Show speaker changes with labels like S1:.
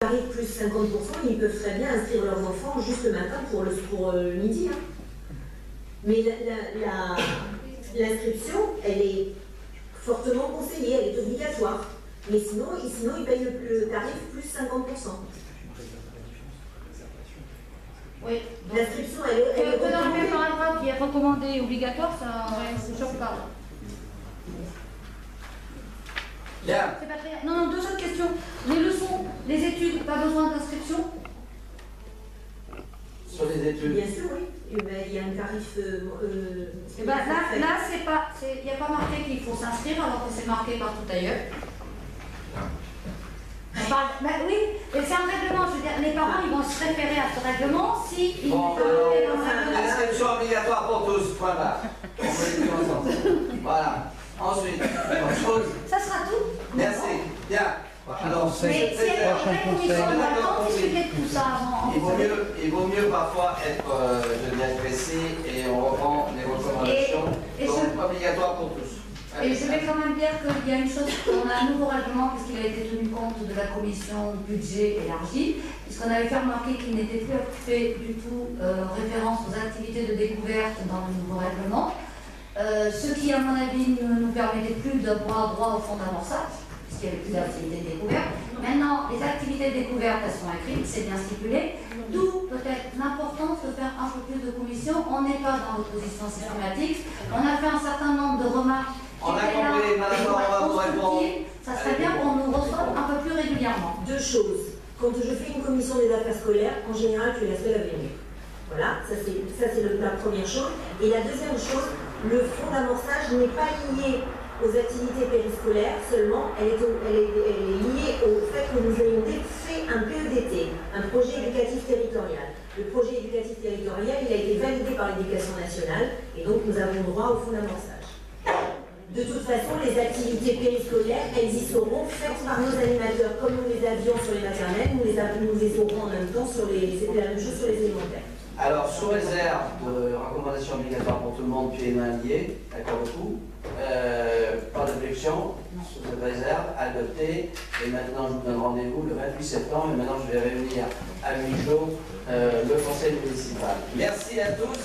S1: tarif plus 50%, ils peuvent très bien inscrire leurs enfants juste le matin pour le midi. Hein. Mais l'inscription, elle est fortement conseillée, elle est obligatoire. Mais sinon ils payent le tarif plus 50%.
S2: Oui.
S1: L'inscription, elle est
S2: dans le même paragraphe qui est recommandé obligatoire, ça ne choque pas.
S3: Bien.
S2: C'est pas très... Non, deux autres questions. Les leçons, les études, pas besoin d'inscription?
S3: Sur les études.
S1: Bien sûr, oui. Il y a un tarif.
S2: Là, c'est pas, il n'y a pas marqué qu'il faut s'inscrire alors que c'est marqué partout ailleurs. Oui, c'est un règlement. Je veux dire, les parents ils vont se référer à ce règlement si ils
S3: Bon, l'inscription obligatoire pour tous. Point barre. On va le dire ensemble. Voilà. Ensuite, autre chose.
S2: Ça sera tout.
S3: Merci. Bien. Alors,
S2: mais si elle est en vraie commission, on va attendre discuter de tout ça avant.
S3: Il vaut mieux parfois être, je dirais, précis et on reprend les recommandations. Donc, obligatoire pour tous.
S2: Et je vais quand même dire qu'il y a une chose, on a un nouveau règlement puisqu'il a été tenu compte de la commission budget élargie, puisqu'on avait fait remarquer qu'il n'était plus fait du tout référence aux activités de découverte dans le nouveau règlement, ce qui à mon avis ne nous permettait plus d'avoir droit au fonds d'amorçage, puisqu'il n'y avait plus d'activités de découverte. Maintenant, les activités de découverte, elles sont écrites, c'est bien stipulé, d'où peut-être l'importance de faire un peu plus de commissions. On n'est pas dans l'opposition systématique, on a fait un certain nombre de remarques.
S3: On a compris, madame Laura, pour répondre.
S2: Ça serait bien qu'on nous reçoive un peu plus régulièrement.
S1: Deux choses. Quand je fais une commission des affaires scolaires, en général, tu es la seule à venir. Voilà, ça c'est la première chose. Et la deuxième chose, le fonds d'amorçage n'est pas lié aux activités périscolaires seulement, elle est liée au fait que nous ayons fait un PEDT, un projet éducatif territorial. Le projet éducatif territorial, il a été validé par l'Éducation nationale et donc nous avons droit au fonds d'amorçage. De toute façon, les activités périscolaires, elles y seront faites par nos animateurs, comme nous les avions sur les maternelles, nous les aurons en même temps sur c'était la même chose sur les élémentaires.
S3: Alors, sous réserve de recommandations obligatoires pour tout le monde, puis les mains liées, d'accord beaucoup, pas d'objection, sous cette réserve, adopté, et maintenant je vous donne rendez-vous le 28 septembre, et maintenant je vais réunir à 8 jours le conseil municipal. Merci à tous.